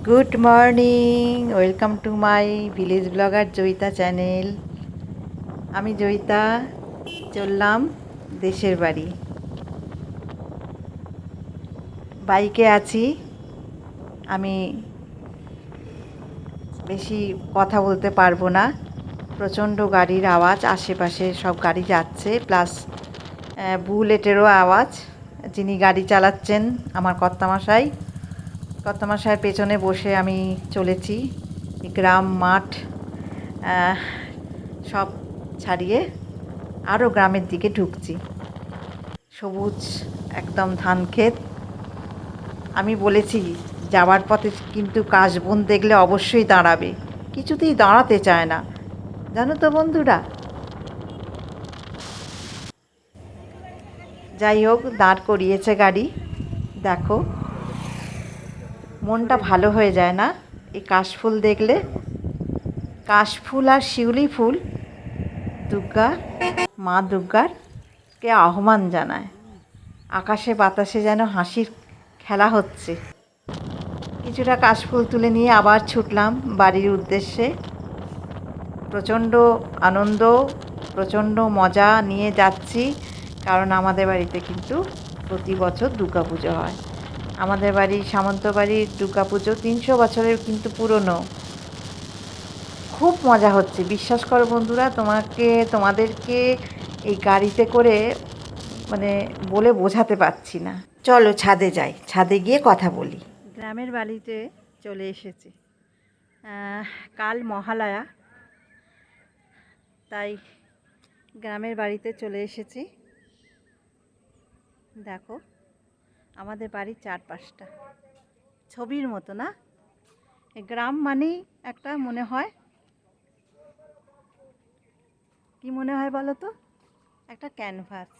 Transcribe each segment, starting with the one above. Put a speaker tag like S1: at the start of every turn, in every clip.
S1: Good morning, welcome to my village blogger Joyita channel. আমি জয়িতা চললাম দেশের বাড়ি। বাইকে আছি। আমি বেশি কথা বলতে পারবো না, প্রচণ্ড গাড়ির আওয়াজ, আশেপাশে সব গাড়ি যাচ্ছে, প্লাস বুলেটেরও আওয়াজ। যিনি গাড়ি চালাচ্ছেন আমার কর্তামশাইয়ের পেছনে বসে আমি চলেছি। গ্রাম মাঠ সব ছাড়িয়ে আরও গ্রামের দিকে ঢুকছি। সবুজ একদম ধান ক্ষেত। আমি বলেছি যাওয়ার পথে কিন্তু কাশবন দেখলে অবশ্যই দাঁড়াবে, কিছুতেই দাঁড়াতে চায় না, জানো তো বন্ধুরা। যাই হোক, দাঁড় করিয়েছে গাড়ি। দেখো, মনটা ভালো হয়ে যায় না এই কাশফুল দেখলে। কাশফুল আর শিউলি ফুল মা দুর্গার কে আহ্বান জানায়। আকাশে বাতাসে যেন হাসির খেলা হচ্ছে। কিছুটা কাশফুল তুলে নিয়ে আবার ছুটলাম বাড়ির উদ্দেশ্যে। প্রচণ্ড আনন্দ, প্রচণ্ড মজা নিয়ে যাচ্ছি, কারণ আমাদের বাড়িতে কিন্তু প্রতি বছর দুর্গাপুজো হয়। আমাদের বাড়ির সামন্তবাড়ির দুর্গাপুজো 300 বছরের কিন্তু পুরনো। খুব মজা হচ্ছে, বিশ্বাস করো বন্ধুরা, তোমাদেরকে এই গাড়িতে করে মানে বলে বোঝাতে পারছি না। চলো ছাদে যাই, ছাদে গিয়ে কথা বলি। গ্রামের বাড়িতে চলে এসেছি। কাল মহালয়া, তাই গ্রামের বাড়িতে চলে এসেছি। দেখো, আমাদের বাড়ির চারপাশটা ছবির মতো না? গ্রাম মানেই একটা মনে হয়, কি মনে হয় বলো তো, একটা ক্যানভাস,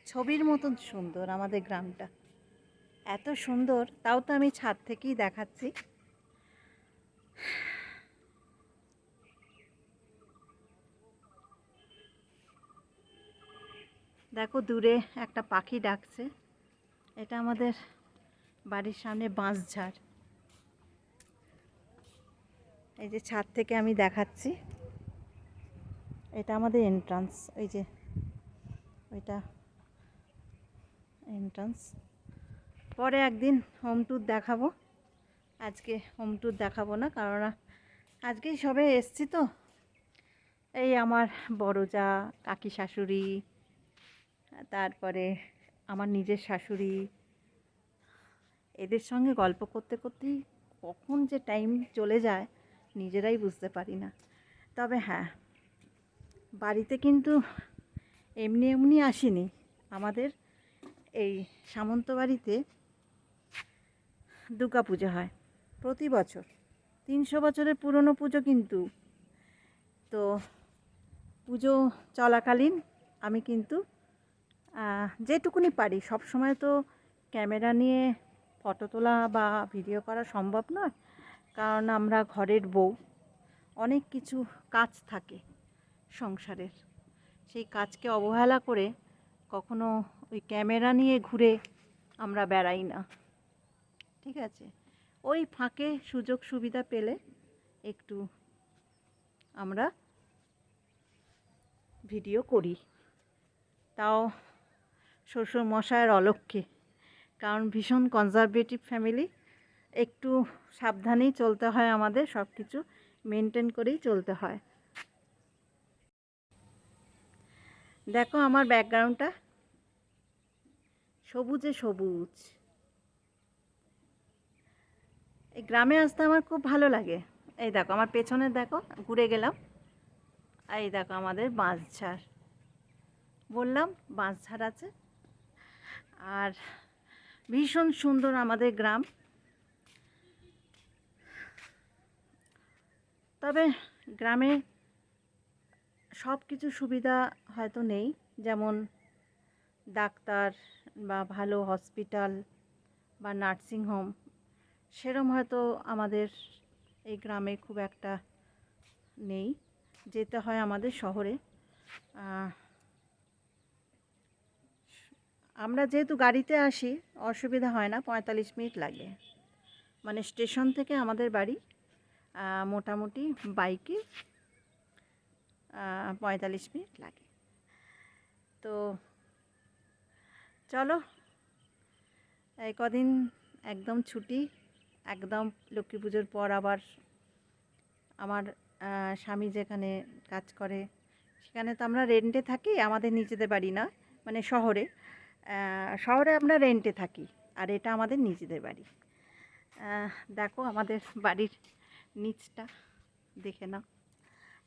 S1: ছবির মতন সুন্দর আমাদের গ্রামটা। এত সুন্দর, তাও তো আমি ছাদ থেকেই দেখাচ্ছি। দেখো, দূরে একটা পাখি ডাকছে। এটা আমাদের বাড়ির সামনে বাঁশঝাড়। এই যে ছাদ থেকে আমি দেখাচ্ছি, এটা আমাদের এন্ট্রান্স। ওই যে ওইটা এন্ট্রান্স। পরে একদিন হোম ট্যুর দেখাবো। আজকে হোম ট্যুর দেখাবো না, কারণ আজকেই সবে এসছি তো। এই আমার বড় যা, কাকি শাশুড়ি, তারপরে আমার নিজের শাশুড়ি, এদের সঙ্গে গল্প করতে করতেই কখন যে টাইম চলে যায় নিজেরাই বুঝতে পারি না। তবে হ্যাঁ, বাড়িতে কিন্তু এমনি এমনি আসিনি। আমাদের এই সামন্ত বাড়িতে দুর্গা পুজো হয় প্রতি বছর, 300 বছরের পুরনো পুজো কিন্তু। তো পুজো চলাকালীন আমি কিন্তু যেটুকুনি পারি, সব সময় তো ক্যামেরা নিয়ে ফটো তোলা বা ভিডিও করা সম্ভব নয়, কারণ আমরা ঘরের বউ, অনেক কিছু কাজ থাকে সংসারের। সেই কাজকে অবহেলা করে কখনো ওই ক্যামেরা নিয়ে ঘুরে আমরা বেড়াই না, ঠিক আছে? ওই ফাঁকে সুযোগ সুবিধা পেলে একটু আমরা ভিডিও করি, তাও শ্বশুর মশাইয়ের অলক্ষ্যে, কারণ ভীষণ কনজারভেটিভ ফ্যামিলি। একটু সাবধানেই চলতে হয়, আমাদের সব কিছু মেনটেন করেই চলতে হয়। দেখো আমার ব্যাকগ্রাউন্ডটা সবুজে সবুজ। এই গ্রামে আসতে আমার খুব ভালো লাগে। এই দেখো আমার পেছনে, দেখো ঘুরে গেলাম, এই দেখো আমাদের বাঁশঝাড়, বললাম বাঁশঝাড় আছে। আর ভীষণ সুন্দর আমাদের গ্রাম। তবে গ্রামে সব কিছু সুবিধা হয়তো নেই, যেমন ডাক্তার বা ভালো হসপিটাল বা নার্সিংহোম, সেরম হয়তো আমাদের এই গ্রামে খুব একটা নেই। যেতে হয় আমাদের শহরে। আমরা যেহেতু গাড়িতে আসি, অসুবিধা হয় না, 45 মিনিট লাগে। মানে স্টেশন থেকে আমাদের বাড়ি মোটামুটি বাইকে 45 মিনিট লাগে। তো চলো, এই কদিন একদম ছুটি, একদম লক্ষ্মী পুজোর পর আবার আমার স্বামী যেখানে কাজ করে সেখানে তো আমরা রেন্টে থাকি, আমাদের নিজেদের বাড়ি না, মানে শহরে শহরে আমরা রেন্টে থাকি, আর এটা আমাদের নিজেদের বাড়ি। দেখো আমাদের বাড়ির নিচটা দেখে নাও,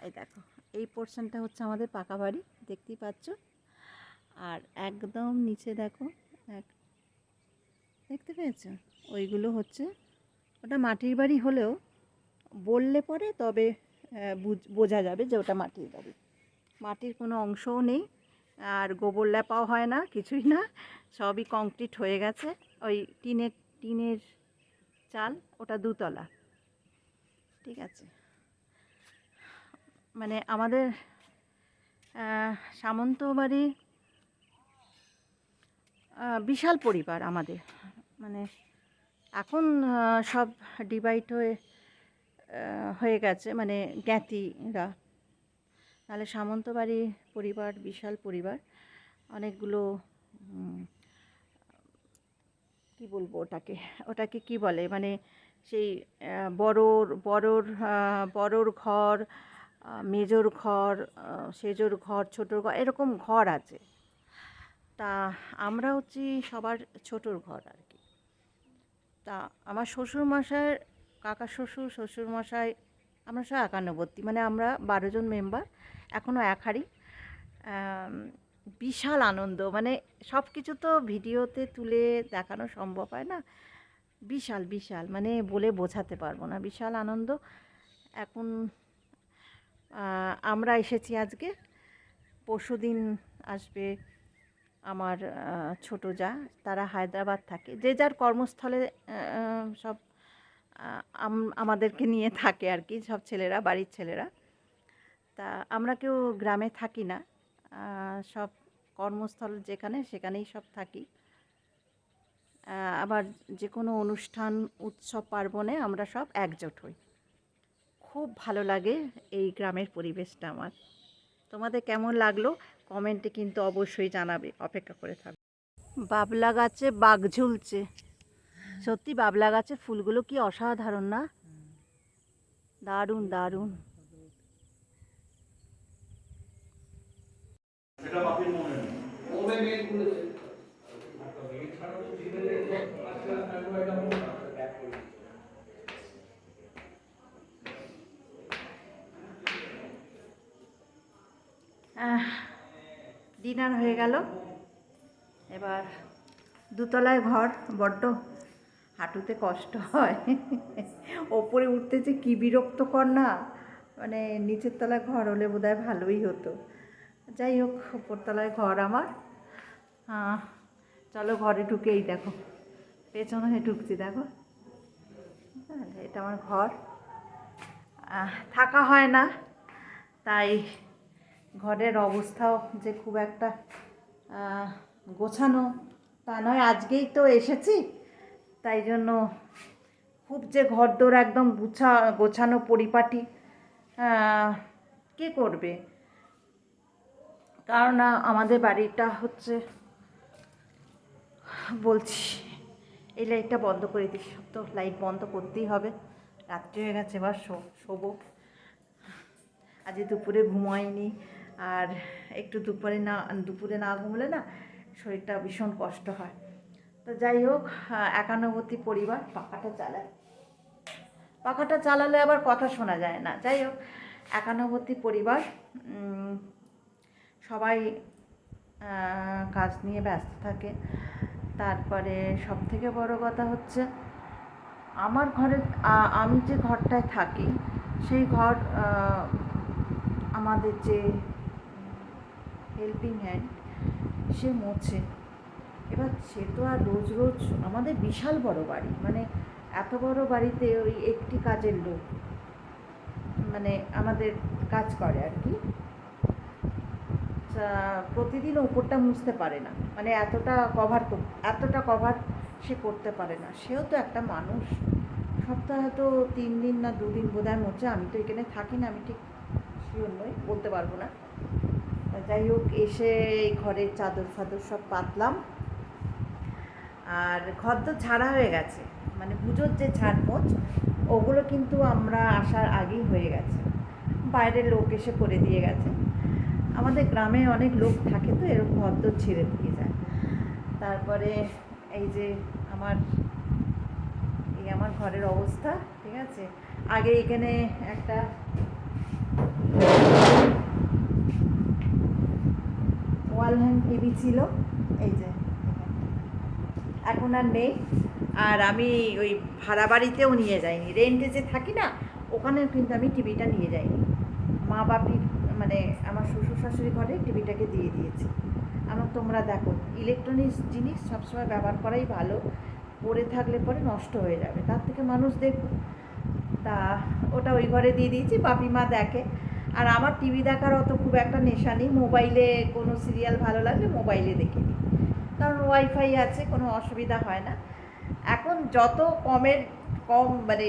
S1: এই দেখো এই পোর্শনটা হচ্ছে আমাদের পাকা বাড়ি, দেখতেই পাচ্ছ। আর একদম নিচে দেখো, দেখতে পেয়েছো, ওইগুলো হচ্ছে, ওটা মাটির বাড়ি হলেও বললে পরে তবে বোঝা যাবে যে ওটা মাটির বাড়ি। মাটির কোনো অংশও নেই, আর গোবর লেপাও হয় না, কিছুই না, সবই কংক্রিট হয়ে গেছে। ওই টিনের চাল, ওটা 2 তলা, ঠিক আছে। মানে আমাদের সামন্তবাড়ি বিশাল পরিবার আমাদের, মানে এখন সব ডিভাইড হয়ে গেছে, মানে জ্ঞাতিরা। নাহলে সামন্তবাড়ি পরিবার বিশাল পরিবার, অনেকগুলো কি বলবো ওটাকে কি বলে, মানে সেই বড়োর ঘর, মেজোর ঘর, সেজোর ঘর, ছোটোর ঘর, এরকম ঘর আছে। তা আমরা হচ্ছি সবার ছোটোর ঘর আর কি। তা আমার শ্বশুরমশাই, কাকা শ্বশুর, শ্বশুরমশাই, আমরা সব একান্নবর্তী, মানে আমরা 12 জন মেম্বার, এখনও এক হাঁড়ি। বিশাল আনন্দ, মানে সব কিছু তো ভিডিওতে তুলে দেখানো সম্ভব হয় না, বিশাল বিশাল, মানে বলে বোঝাতে পারবো না, বিশাল আনন্দ। এখন আমরা এসেছি আজকে, পরশুদিন আসবে আমার ছোটো যা, তারা হায়দ্রাবাদ থাকে, যে যার কর্মস্থলে সব আমাদেরকে নিয়ে থাকে আর কি, সব ছেলেরা, বাড়ির ছেলেরা। তা আমরা কেউ গ্রামে থাকি না, সব কর্মস্থল যেখানে সেখানেই সব থাকি। আবার যে কোনো অনুষ্ঠান, উৎসব পার্বণে আমরা সব একজোট হই। খুব ভালো লাগে এই গ্রামের পরিবেশটা আমার। তোমাদের কেমন লাগলো কমেন্টে কিন্তু অবশ্যই জানাবে, অপেক্ষা করে থাকবে। বাবলা গাছে বাঘ ঝুলছে, সত্যি বাবলা গাছের ফুলগুলো কি অসাধারণ না, দারুণ দারুণ। ডিনার হয়ে গেল, এবার 2 তলায় ঘর, বড্ড হাঁটুতে কষ্ট হয়, ওপরে উঠতে যে কী বিরক্তকর না, মানে নিচের তলায় ঘর হলে বোধহয় ভালোই হতো। যাই হোক, উপরতলায় ঘর আমার। চলো ঘরে ঢুকে, এই দেখো পেছনে হয়ে ঢুকছি, দেখো এটা আমার ঘর। থাকা হয় না, তাই ঘরের অবস্থাও যে খুব একটা গোছানো তা নয়। আজকেই তো এসেছি, তাই জন্য খুব যে ঘরদোর একদম গোছানো পরিপাটি কে করবে, কারণ আমাদের বাড়িটা হচ্ছে, বলছি এই লাইটটা বন্ধ করে দিস, তো লাইট বন্ধ করতেই হবে, রাত্রি হয়ে গেছে, এবার শোবো। আজ দুপুরে ঘুমাইনি, আর একটু দুপুরে না ঘুমলে না শরীরটা ভীষণ কষ্ট হয়। তো যাই হোক, একান্নবর্তী পরিবার, পাখাটা চালালে আবার কথা শোনা যায় না। যাই হোক, একান্নবর্তী পরিবার, সবাই কাজ নিয়ে ব্যস্ত থাকে। তারপরে সবথেকে বড় কথা হচ্ছে, আমার ঘরে, আমি যে ঘরটায় থাকি সেই ঘর, আমাদের যে হেল্পিং হ্যান্ড সে মোছে। এবার সে তো আর রোজ রোজ, আমাদের বিশাল বড় বাড়ি, মানে এত বড় বাড়িতে ওই একটি কাজের লোক মানে আমাদের কাজ করে আর কি, প্রতিদিন ওপরটা মুছতে পারে না, মানে এতটা কভার সে করতে পারে না, সেও তো একটা মানুষ, সপ্তাহে তো 3 দিন না 2 দিন বোধহয় মোচা। আমি তো এখানে থাকি না, আমি ঠিক শিওর নই, বলতে পারবো না। যাই হোক, এসে এই ঘরের চাদর ফাদর সব পাতলাম, আর ঘর তো ঝাড়া হয়ে গেছে, মানে পুজোর যে ঝাড়পোছ ওগুলো কিন্তু আমরা আসার আগেই হয়ে গেছে, বাইরের লোক এসে করে দিয়ে গেছে। আমাদের গ্রামে অনেক লোক থাকে তো এরকম ঘর তো ছেড়ে দিয়ে যায়। তারপরে এই যে আমার আমার ঘরের অবস্থা, ঠিক আছে। আগে এখানে একটা ওয়াল হ্যাং টিভি ছিল, এই যে এখন আর নেই। আর আমি ওই ভাড়া বাড়িতেও নিয়ে যাইনি, রেন্টে যে থাকি না ওখানেও কিন্তু আমি টিভিটা নিয়ে যাইনি। মা বাপির মানে আমার শ্বশুর শাশুড়ি ঘরে টিভিটাকে দিয়ে দিয়েছি। আমার তোমরা দেখো, ইলেকট্রনিক্স জিনিস সবসময় ব্যবহার করাই ভালো, পড়ে থাকলে পরে নষ্ট হয়ে যাবে, তার থেকে মানুষ দেখুক। তা ওটা ওই ঘরে দিয়ে দিয়েছি, বাপি মা দেখে। আর আমার টিভি দেখার অত খুব একটা নেশা নেই, মোবাইলে কোনো সিরিয়াল ভালো লাগলে মোবাইলে দেখে নিই, কারণ ওয়াইফাই আছে, কোনো অসুবিধা হয় না। এখন যত কম মানে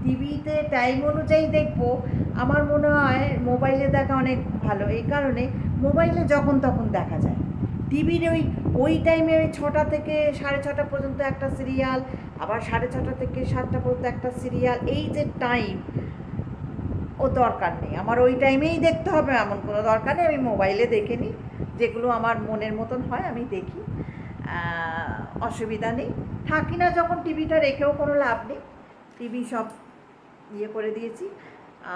S1: টিভিতে টাইম অনুযায়ী দেখবো, আমার মনে হয় মোবাইলে দেখা অনেক ভালো। এই কারণে মোবাইলে যখন তখন দেখা যায়, টিভির ওই টাইমে ওই 6টা থেকে 6:30 পর্যন্ত একটা সিরিয়াল, আবার 6:30 থেকে 7টা পর্যন্ত একটা সিরিয়াল, এই যে টাইম, ও দরকার নেই আমার, ওই টাইমেই দেখতে হবে এমন কোনো দরকার নেই। আমি মোবাইলে দেখে নিই, যেগুলো আমার মনের মতন হয় আমি দেখি, অসুবিধা নেই। থাকি না যখন টিভিটা রেখেও কোনো লাভ নেই, টিভি সব ইয়ে করে দিয়েছি।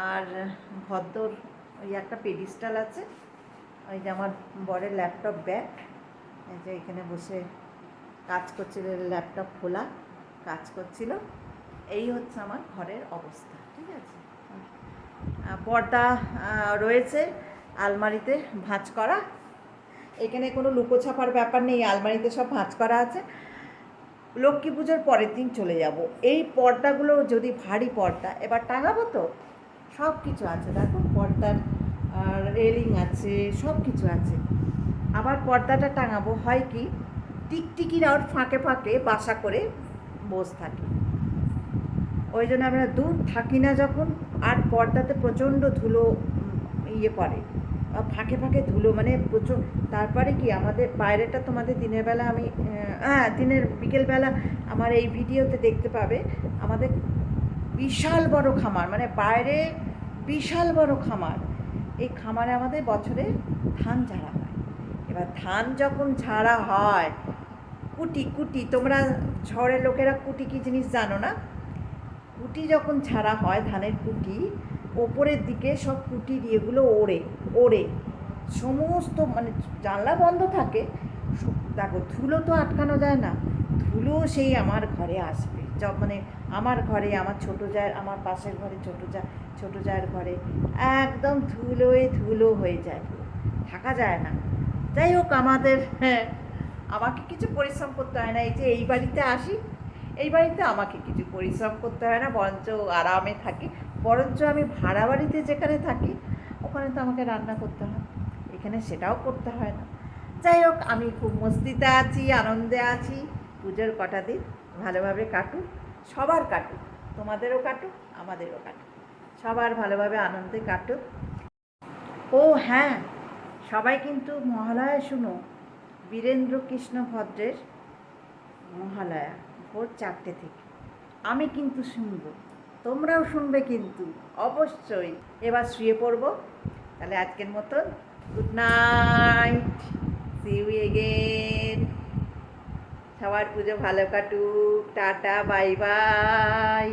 S1: আর ভদ্দর ওই একটা পেডিস্টাল আছে, ওই যে আমার বরের ল্যাপটপ ব্যাগ, এই যে এখানে বসে কাজ করছিল, ল্যাপটপ খোলা কাজ করছিল। এই হচ্ছে আমার ঘরের অবস্থা, ঠিক আছে। পর্দা রয়েছে আলমারিতে ভাঁজ করা, এখানে কোনো লুকোছাপার ব্যাপার নেই, আলমারিতে সব ভাঁজ করা আছে। লক্ষ্মী পুজোর পরের দিন চলে যাব। এই পর্দাগুলো যদি ভারী পর্দা এবার টাঙাবো তো, সব কিছু আছে, দেখো পর্দার রেলিং আছে, সব কিছু আছে। আবার পর্দাটা টাঙাবো, হয় কি টিকটিকিরা ওর ফাঁকে ফাঁকে বাসা করে বসে থাকে, ওই জন্য আমরা দূর থাকি না যখন। আর পর্দাতে প্রচণ্ড ধুলো ইয়ে করে, ফাঁকে ফাঁকে ধুলো মানে প্রচুর। তারপরে কি আমাদের বাইরেটা তোমাদের দিনের বেলা আমি বিকেলবেলা আমার এই ভিডিওতে দেখতে পাবে, আমাদের বিশাল বড় খামার, মানে বাইরে বিশাল বড় খামার। এই খামারে আমাদের বছরে ধান ঝাড়া হয়। এবার ধান যখন ঝাড়া হয়, কুটি তোমরা ঝড়ের লোকেরা কুটি কী জিনিস জানো না, কুটি যখন ঝাড়া হয় ধানের কুটি, ওপরের দিকে সব কুটির ইয়েগুলো ওড়ে সমস্ত, মানে জানলা বন্ধ থাকে, দেখো ধুলো তো আটকানো যায় না, ধুলো সেই আমার ঘরে আসবে, মানে আমার ঘরে, আমার ছোটো জায়ের, আমার পাশের ঘরে ছোটো জায়ের ঘরে একদম ধুলো হয়ে যায়, থাকা যায় না। যাই হোক, আমাকে কিছু পরিশ্রম করতে হয় না। এই যে এই বাড়িতে আসি, এই বাড়িতে আমাকে কিছু পরিশ্রম করতে হয় না, বরঞ্চ আরামে থাকি। বরঞ্চ আমি ভাড়া বাড়িতে যেখানে থাকি ওখানে তো আমাকে রান্না করতে হয়, এখানে সেটাও করতে হয় না। যাই হোক, আমি খুব মস্তিতে আছি, আনন্দে আছি। পুজোর কটা দিন ভালোভাবে কাটুক, সবার কাটুক, তোমাদেরও কাটুক, আমাদেরও কাটুক, সবার ভালোভাবে আনন্দে কাটুক। ও হ্যাঁ, সবাই কিন্তু মহালয়া শুনো, বীরেন্দ্র কৃষ্ণ ভদ্রের মহালয়া ভোর 4টে থেকে। আমি কিন্তু শুনবো, তোমরাও শুনবে কিন্তু অবশ্যই। এবার শুয়ে পড়বো, তাহলে আজকের মতন good night, see you again. সবার পুজো ভালো কাটুক, টাটা, বাই বাই।